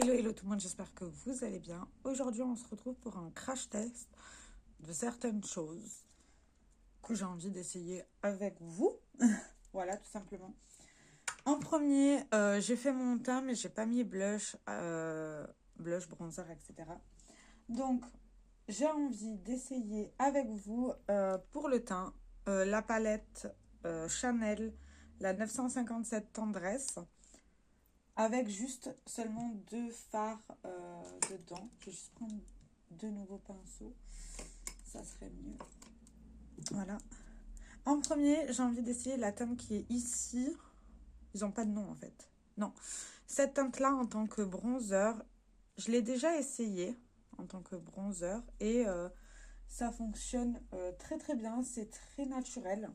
Hello, hello tout le monde, j'espère que vous allez bien. Aujourd'hui, on se retrouve pour un crash test de certaines choses que j'ai envie d'essayer avec vous. Voilà, tout simplement. En premier, j'ai fait mon teint, mais j'ai pas mis blush, bronzer, etc. Donc, j'ai envie d'essayer avec vous pour le teint la palette Chanel, la 957 Tendresse. Avec juste seulement deux fards dedans. Je vais juste prendre deux nouveaux pinceaux. Ça serait mieux. Voilà. En premier, j'ai envie d'essayer la teinte qui est ici. Ils n'ont pas de nom en fait. Non. Cette teinte-là en tant que bronzer, je l'ai déjà essayé en tant que bronzer. Et ça fonctionne très très bien. C'est très naturel.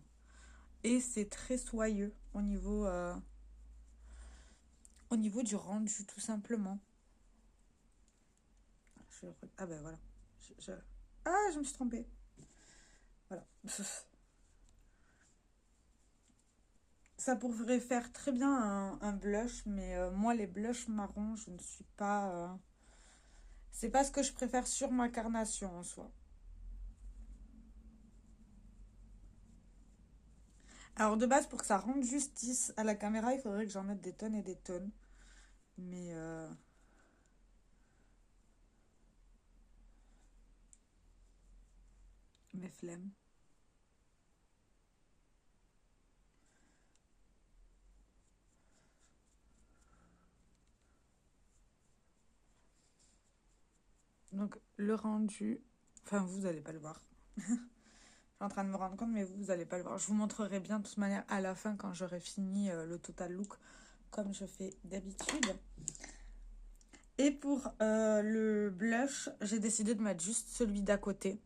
Et c'est très soyeux au niveau du rendu tout simplement. Ah ben voilà. Ah, je me suis trompée. Voilà. Ça pourrait faire très bien un blush, mais moi, les blushs marrons, je ne suis pas... C'est pas ce que je préfère sur ma carnation en soi. Alors de base, pour que ça rende justice à la caméra, il faudrait que j'en mette des tonnes et des tonnes. Mais... mes flemmes. Donc le rendu... Enfin, vous n'allez pas le voir. Je suis en train de me rendre compte, mais vous n'allez pas le voir. Je vous montrerai bien de toute manière à la fin quand j'aurai fini le total look, comme je fais d'habitude. Et pour le blush, j'ai décidé de mettre juste celui d'à côté.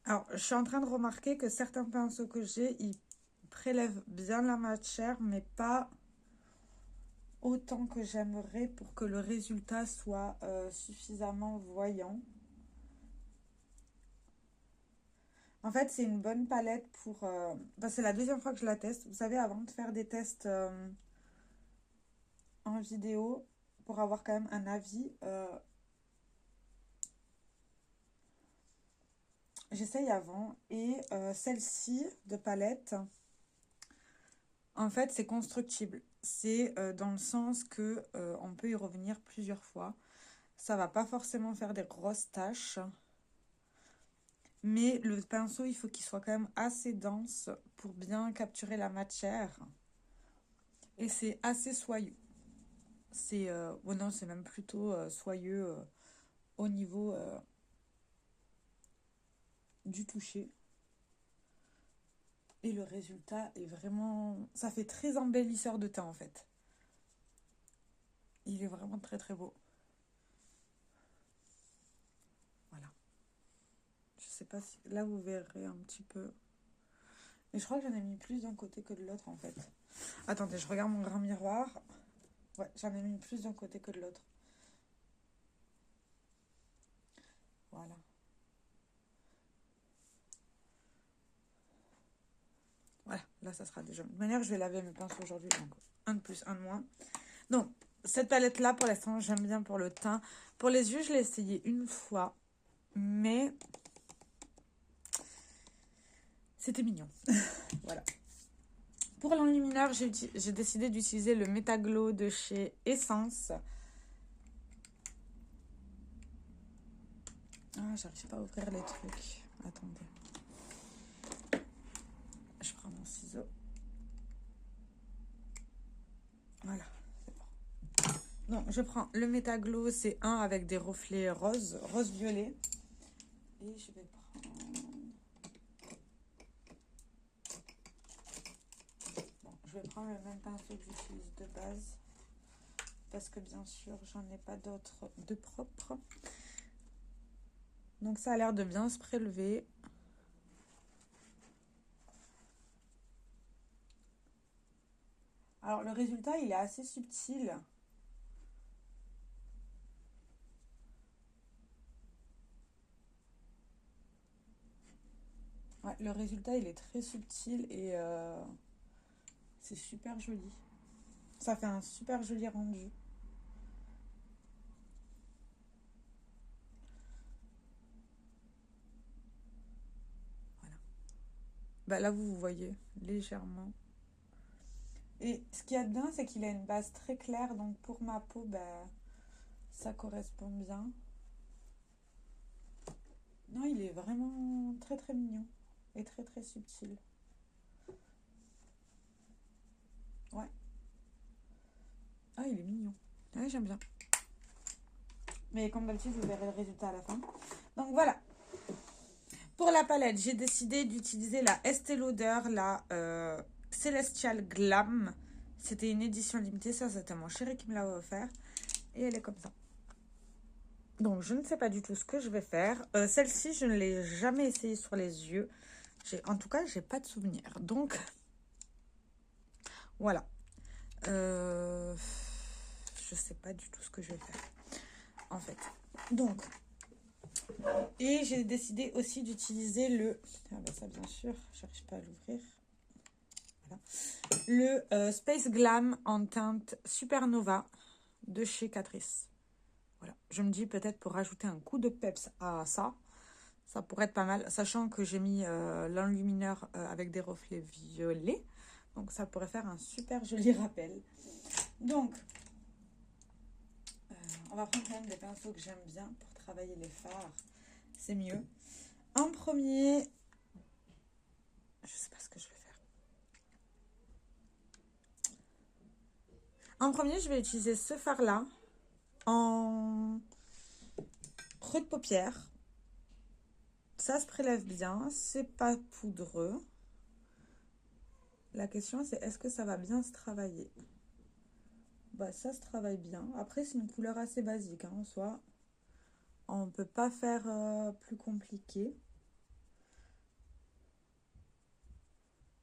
Alors, je suis en train de remarquer que certains pinceaux que j'ai, ils prélèvent bien la matière, mais pas autant que j'aimerais pour que le résultat soit suffisamment voyant. En fait, c'est une bonne palette pour... c'est la deuxième fois que je la teste. Vous savez, avant de faire des tests en vidéo, pour avoir quand même un avis, j'essaye avant. Et celle-ci de palette, en fait, c'est constructible. C'est dans le sens que on peut y revenir plusieurs fois. Ça va pas forcément faire des grosses taches. Mais le pinceau, il faut qu'il soit quand même assez dense pour bien capturer la matière. Et c'est assez soyeux. C'est non, c'est même plutôt soyeux au niveau du toucher. Et le résultat est vraiment... Ça fait très embellisseur de teint en fait. Il est vraiment très très beau. Voilà. Je sais pas si... Là, vous verrez un petit peu. Mais je crois que j'en ai mis plus d'un côté que de l'autre en fait. Attendez, je regarde mon grand miroir. Ouais, j'en ai mis plus d'un côté que de l'autre. Voilà. Voilà, là ça sera déjà... De toute manière, je vais laver mes pinceaux aujourd'hui, donc un de plus, un de moins. Donc, cette palette-là, pour l'instant, j'aime bien pour le teint. Pour les yeux, je l'ai essayé une fois, mais c'était mignon. Voilà. Pour l'enlumineur, j'ai décidé d'utiliser le Metaglow de chez Essence. Ah, j'arrive pas à ouvrir les trucs. Attendez. Je prends mon ciseau. Voilà, c'est bon. Donc, je prends le Metaglow, c'est un avec des reflets rose-violet. Et je vais prendre... Bon, je vais prendre le même pinceau que j'utilise de base. Parce que bien sûr, j'en ai pas d'autres de propres. Donc ça a l'air de bien se prélever. Alors le résultat, il est assez subtil. Ouais, le résultat, il est très subtil et C'est super joli. Ça fait un super joli rendu. Voilà. Bah là, vous voyez légèrement. Et ce qu'il y a de bien, c'est qu'il a une base très claire. Donc pour ma peau, bah, ça correspond bien. Non, il est vraiment très très mignon. Et très très subtil. Ouais. Ah, il est mignon. Ouais, j'aime bien. Mais comme d'habitude, vous verrez le résultat à la fin. Donc voilà. Pour la palette, j'ai décidé d'utiliser la Estée Lauder, la Celestial Glam. C'était une édition limitée. Ça, c'était mon chéri qui me l'a offert. Et elle est comme ça. Donc, je ne sais pas du tout ce que je vais faire. Celle-ci, je ne l'ai jamais essayée sur les yeux. En tout cas, j'ai pas de souvenir. Donc, voilà. Je sais pas du tout ce que je vais faire, en fait. Donc, et j'ai décidé aussi d'utiliser le... Ah ben ça, bien sûr, je n'arrive pas à l'ouvrir. Voilà. Le Space Glam en teinte Supernova de chez Catrice. Voilà. Je me dis peut-être pour rajouter un coup de peps à ça, ça pourrait être pas mal. Sachant que j'ai mis l'enlumineur avec des reflets violets. Donc ça pourrait faire un super joli rappel. Donc, on va prendre quand même des pinceaux que j'aime bien pour travailler les fards. C'est mieux. En premier, je sais pas ce que je vais faire. En premier, je vais utiliser ce fard-là en creux de paupière. Ça se prélève bien, c'est pas poudreux. La question, c'est est-ce que ça va bien se travailler? Bah, ça se travaille bien. Après, c'est une couleur assez basique, hein, en soi. On ne peut pas faire plus compliqué.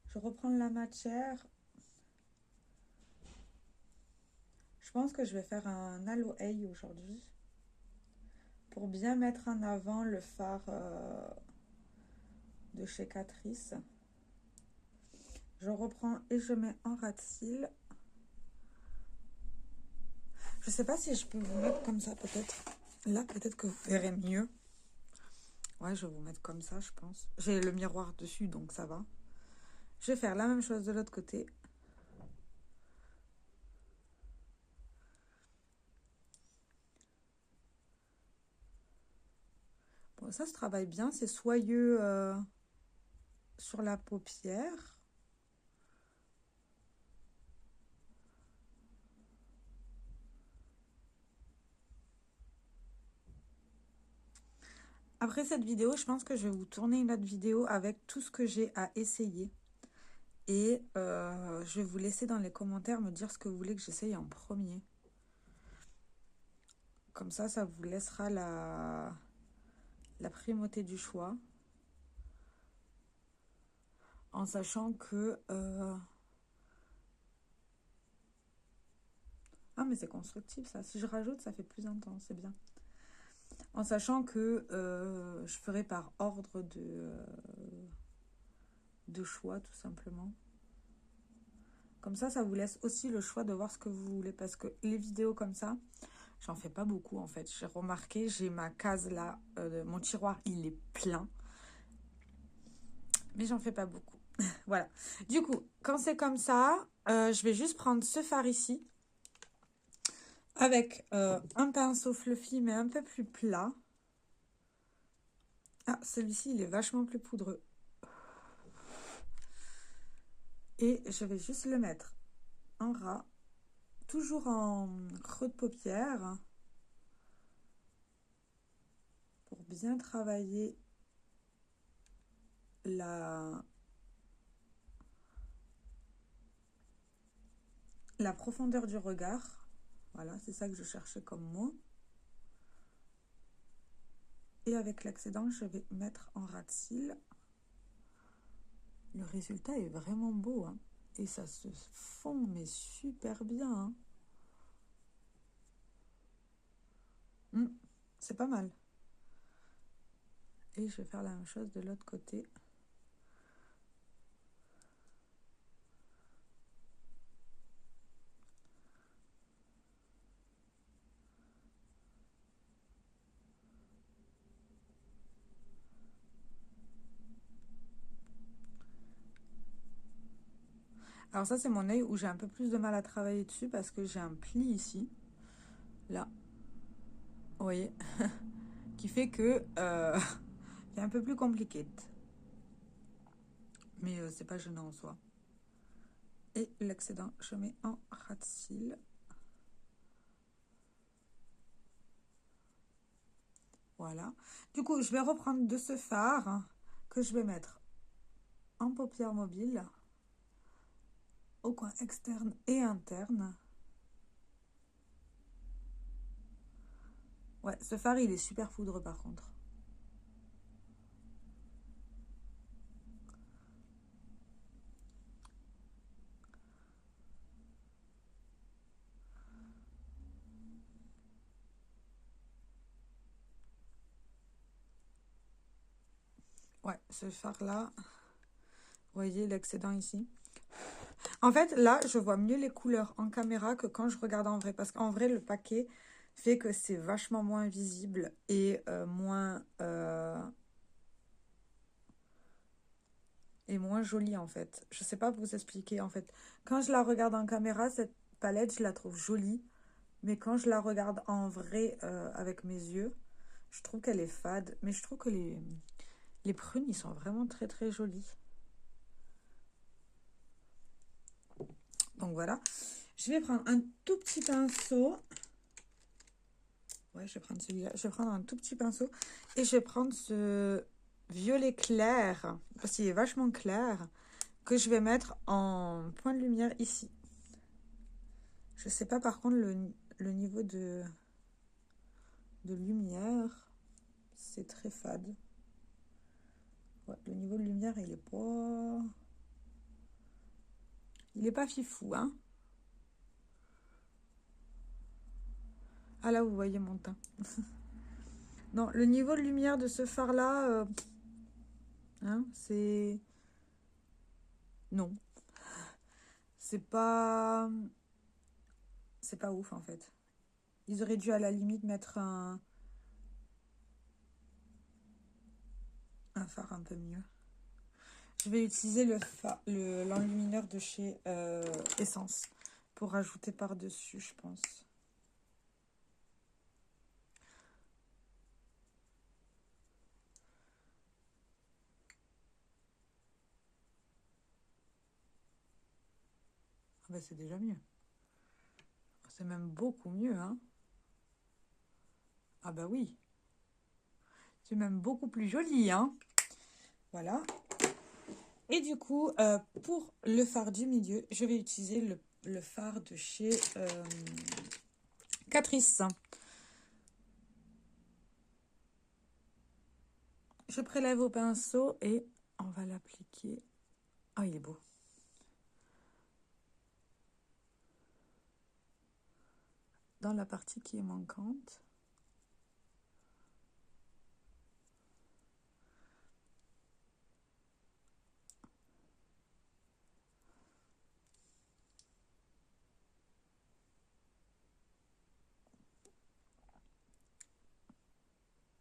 Je reprends la matière. Je pense que je vais faire un aloe aujourd'hui pour bien mettre en avant le fard de chez Catrice. Je reprends et je mets en ras de cils. Je sais pas si je peux vous mettre comme ça, peut-être. Là, peut-être que vous verrez mieux. Ouais, je vais vous mettre comme ça, je pense. J'ai le miroir dessus, donc ça va. Je vais faire la même chose de l'autre côté. Bon, ça se travaille bien. C'est soyeux sur la paupière. Après cette vidéo, je pense que je vais vous tourner une autre vidéo avec tout ce que j'ai à essayer. Et je vais vous laisser dans les commentaires me dire ce que vous voulez que j'essaye en premier. Comme ça vous laissera la primauté du choix. En sachant que... Ah, mais c'est constructif ça. Si je rajoute, ça fait plus intense, c'est bien. En sachant que je ferai par ordre de choix, tout simplement. Comme ça vous laisse aussi le choix de voir ce que vous voulez. Parce que les vidéos comme ça, j'en fais pas beaucoup en fait. J'ai remarqué, j'ai ma case là, mon tiroir, il est plein. Mais j'en fais pas beaucoup. Voilà. Du coup, quand c'est comme ça, je vais juste prendre ce fard ici. Avec un pinceau fluffy, mais un peu plus plat. Ah, celui-ci, il est vachement plus poudreux. Et je vais juste le mettre en ras. Toujours en creux de paupière. Pour bien travailler la profondeur du regard. Voilà, c'est ça que je cherchais comme mot. Et avec l'excédent, je vais mettre en ras de cils. Le résultat est vraiment beau, hein. Et ça se fond, mais super bien, hein. C'est pas mal. Et je vais faire la même chose de l'autre côté. Alors ça, c'est mon œil où j'ai un peu plus de mal à travailler dessus parce que j'ai un pli ici, là, vous voyez, qui fait que c'est un peu plus compliqué. Mais c'est pas gênant en soi. Et l'excédent, je mets en ras de cils. Voilà. Du coup, je vais reprendre de ce fard que je vais mettre en paupière mobile, au coin externe et interne. Ouais, ce fard, il est super poudreux par contre. Ouais, ce fard-là, vous voyez l'excédent ici. En fait, là, je vois mieux les couleurs en caméra que quand je regarde en vrai. Parce qu'en vrai, le paquet fait que c'est vachement moins visible et moins joli, en fait. Je sais pas vous expliquer, en fait. Quand je la regarde en caméra, cette palette, je la trouve jolie. Mais quand je la regarde en vrai avec mes yeux, je trouve qu'elle est fade. Mais je trouve que les prunes, ils sont vraiment très, très jolis. Donc voilà. Je vais prendre un tout petit pinceau. Ouais, je vais prendre celui-là. Je vais prendre un tout petit pinceau. Et je vais prendre ce violet clair, parce qu'il est vachement clair, que je vais mettre en point de lumière ici. Je sais pas par contre le niveau de lumière. C'est très fade. Ouais, le niveau de lumière, il est pas... Il est pas fifou, hein. Ah là, vous voyez mon teint. Non, le niveau de lumière de ce fard-là, hein, c'est... Non. C'est pas... C'est pas ouf, en fait. Ils auraient dû, à la limite, mettre un phare un peu mieux. Je vais utiliser l'enlumineur de chez Essence pour rajouter par-dessus, je pense. Ah bah, c'est déjà mieux. C'est même beaucoup mieux, hein. Ah bah oui. C'est même beaucoup plus joli, hein. Voilà. Et du coup, pour le fard du milieu, je vais utiliser le fard de chez Catrice. Je prélève au pinceau et on va l'appliquer. Ah, il est beau. Dans la partie qui est manquante.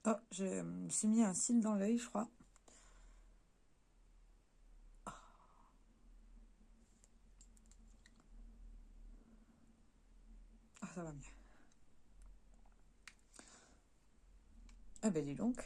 Oh, je me suis mis un cil dans l'œil, je crois. Ah, ça va mieux. Ah ben dis donc.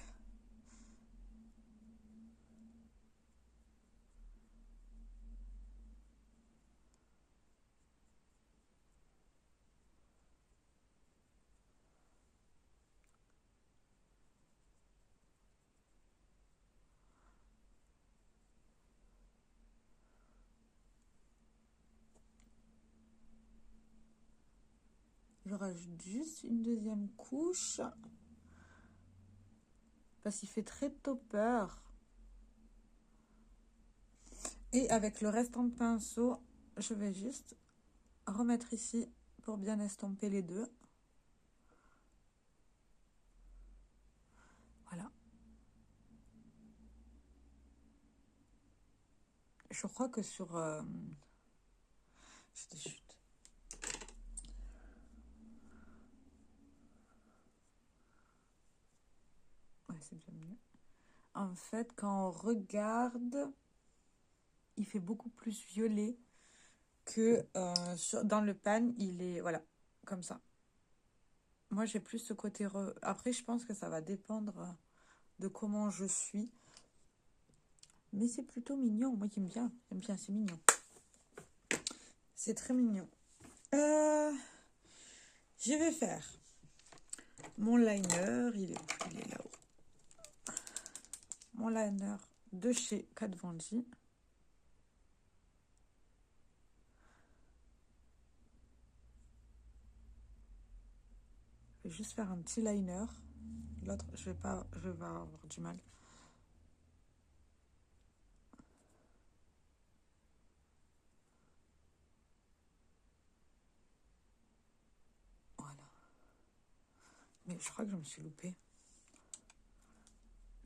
Je rajoute juste une deuxième couche. Parce qu'il fait très topper. Et avec le restant de pinceau, je vais juste remettre ici pour bien estomper les deux. Voilà. Je crois que sur... J'ai des chutes. Ouais, c'est déjà mieux. En fait, quand on regarde, il fait beaucoup plus violet que dans le pan, il est, voilà, comme ça. Moi, j'ai plus ce côté... Après, je pense que ça va dépendre de comment je suis. Mais c'est plutôt mignon. Moi, j'aime bien. J'aime bien, c'est mignon. C'est très mignon. Je vais faire mon liner. Il est où? Il est là-haut. Mon liner de chez Kat Von D. Je vais juste faire un petit liner. L'autre, je vais avoir du mal. Voilà. Mais je crois que je me suis loupée.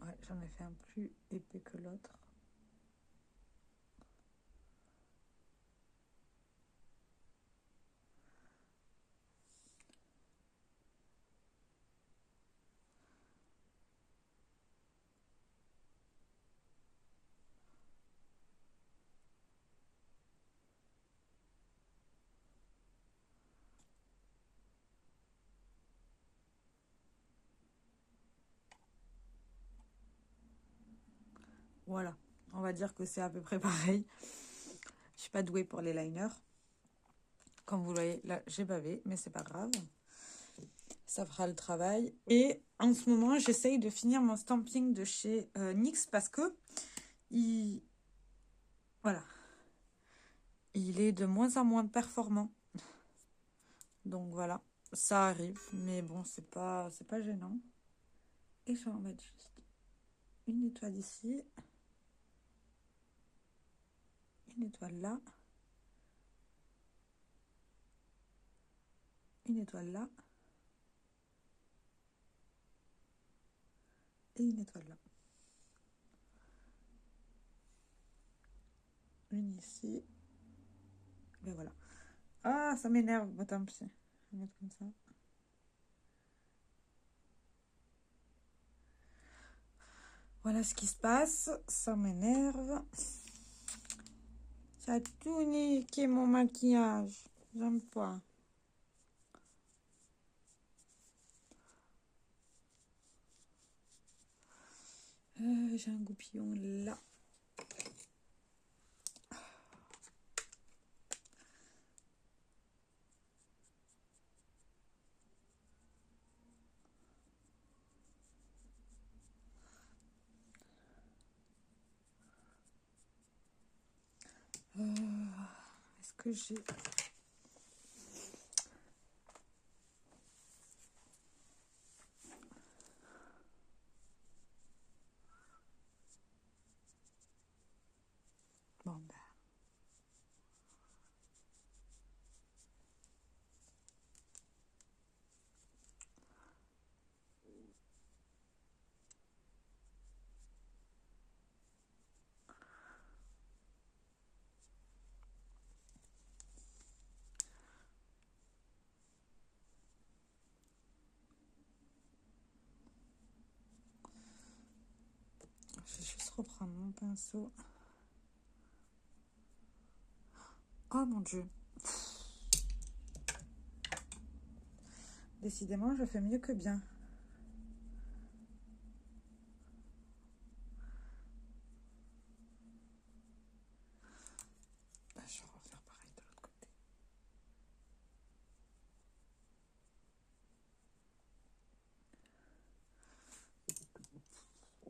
Ouais, j'en ai fait un plus épais que l'autre. Voilà, on va dire que c'est à peu près pareil. Je suis pas douée pour les liners. Comme vous le voyez, là, j'ai bavé, mais c'est pas grave. Ça fera le travail. Et en ce moment, j'essaye de finir mon stamping de chez NYX parce que voilà, il est de moins en moins performant. Donc voilà, ça arrive, mais bon, c'est pas gênant. Et je vais en mettre juste une étoile ici, une étoile là, une étoile là, et une étoile là. Une ici. Et voilà. Ah, ça m'énerve. Bon, tant pis. Je vais mettre comme ça. Voilà ce qui se passe. Ça m'énerve. Ça a tout niqué mon maquillage. J'aime pas. J'ai un goupillon là. Est-ce que j'ai... Bon, ben... Je vais juste reprendre mon pinceau. Oh mon Dieu. Décidément, je fais mieux que bien. Je vais refaire pareil de l'autre côté.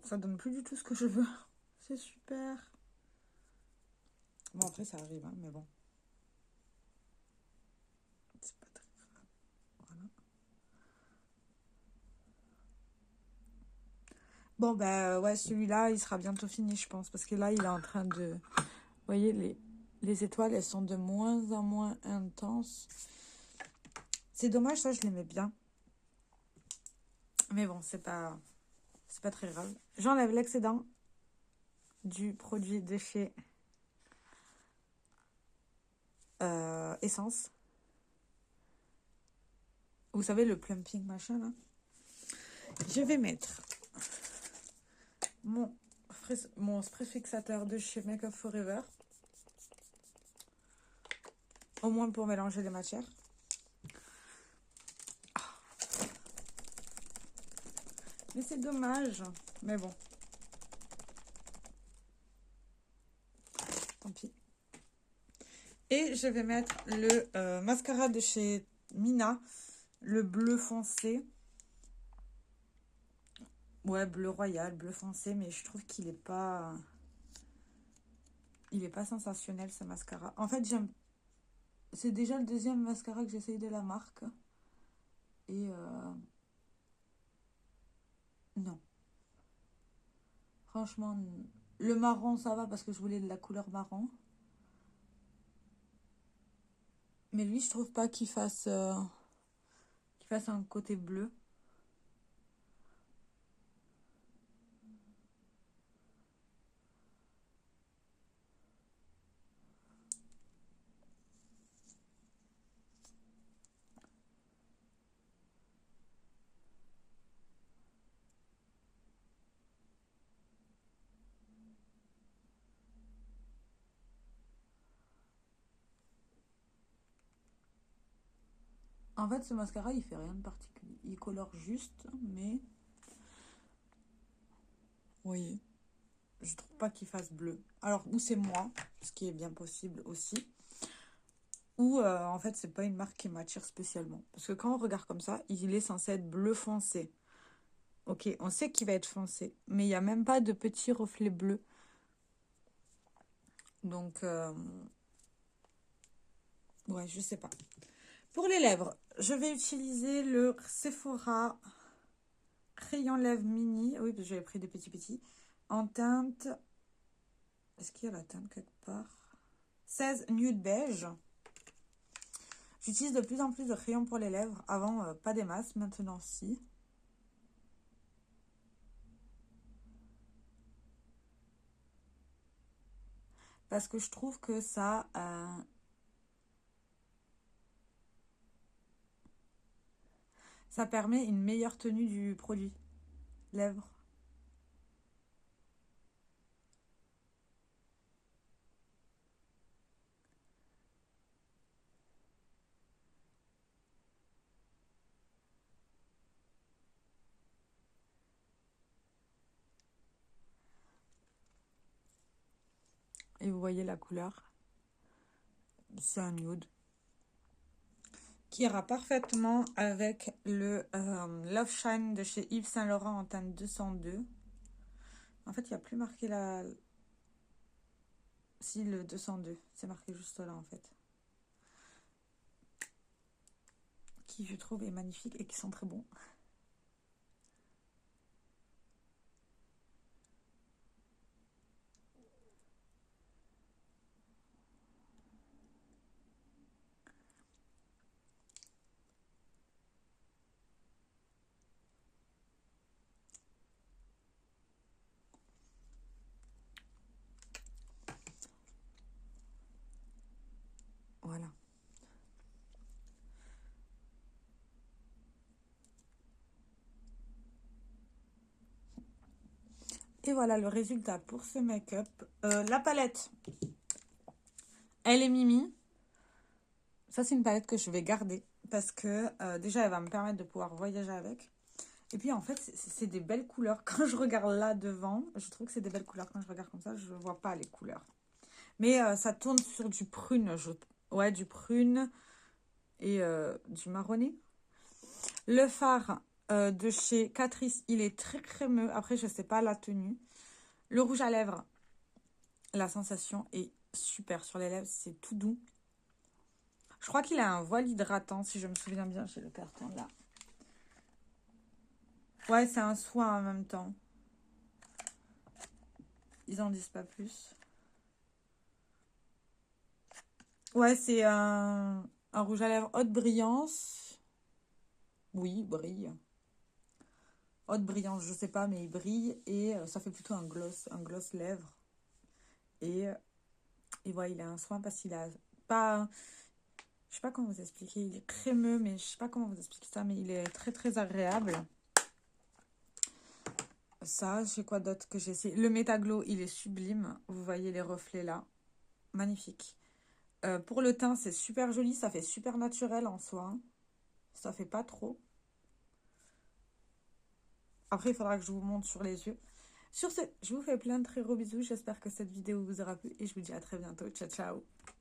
Ça donne plus du tout ce que je veux. C'est super. Bon, après, ça arrive, hein, mais bon. C'est pas très grave. Voilà. Bon, bah ouais, celui-là, il sera bientôt fini, je pense. Parce que là, il est en train de... Vous voyez, les étoiles, elles sont de moins en moins intenses. C'est dommage, ça, je l'aimais bien. Mais bon, c'est pas très grave. J'enlève l'excédent du produit de chez Essence. Vous savez, le plumping machin, là. Je vais mettre mon spray fixateur de chez Make Up Forever. Au moins pour mélanger les matières. Mais c'est dommage. Mais bon. Tant pis. Et je vais mettre le mascara de chez Mina. Le bleu foncé. Ouais, bleu royal, bleu foncé. Mais je trouve qu'il est pas... Il est pas sensationnel, ce mascara. En fait, j'aime... C'est déjà le deuxième mascara que j'essaye de la marque. Et non. Franchement, le marron, ça va parce que je voulais de la couleur marron. Mais lui, je trouve pas qu'il fasse un côté bleu. En fait, ce mascara, il fait rien de particulier. Il colore juste, mais... Oui, je trouve pas qu'il fasse bleu. Alors, ou c'est moi, ce qui est bien possible aussi. Ou, en fait, c'est pas une marque qui m'attire spécialement. Parce que quand on regarde comme ça, il est censé être bleu foncé. Ok, on sait qu'il va être foncé. Mais il n'y a même pas de petits reflets bleus. Donc, ouais, je sais pas. Pour les lèvres, je vais utiliser le Sephora crayon lèvres mini. Oui, parce que j'avais pris des petits. En teinte... Est-ce qu'il y a la teinte quelque part? 16 nude beige. J'utilise de plus en plus de crayons pour les lèvres. Avant, pas des masses. Maintenant, si. Parce que je trouve que ça permet une meilleure tenue du produit. Lèvres. Et vous voyez la couleur. C'est un nude. Qui ira parfaitement avec le Love Shine de chez Yves Saint Laurent en teinte 202. En fait, il n'y a plus marqué la... Si, le 202. C'est marqué juste là, en fait. Qui, je trouve, est magnifique et qui sont très bons. Voilà. Et voilà le résultat pour ce make-up. La palette, elle est Mimi. Ça, c'est une palette que je vais garder parce que déjà, elle va me permettre de pouvoir voyager avec. Et puis, en fait, c'est des belles couleurs. Quand je regarde là devant, je trouve que c'est des belles couleurs. Quand je regarde comme ça, je ne vois pas les couleurs. Mais ça tourne sur du prune. Ouais, du prune et du marronné. Le fard de chez Catrice, il est très crémeux. Après, je ne sais pas la tenue. Le rouge à lèvres, la sensation est super sur les lèvres. C'est tout doux. Je crois qu'il a un voile hydratant, si je me souviens bien. J'ai le carton là. Ouais, c'est un soin en même temps. Ils en disent pas plus. Ouais, c'est un rouge à lèvres haute brillance. Oui, il brille. Haute brillance, je sais pas, mais il brille. Et ça fait plutôt un gloss lèvres. Et voilà, il a un soin parce qu'il a pas... Je sais pas comment vous expliquer. Il est crémeux, mais je sais pas comment vous expliquer ça, mais il est très très agréable. Ça, j'ai quoi d'autre que j'ai essayé? Le Métaglow, il est sublime. Vous voyez les reflets là. Magnifique. Pour le teint, c'est super joli. Ça fait super naturel en soi, hein. Ça fait pas trop. Après, il faudra que je vous montre sur les yeux. Sur ce, je vous fais plein de très gros bisous. J'espère que cette vidéo vous aura plu et je vous dis à très bientôt. Ciao, ciao!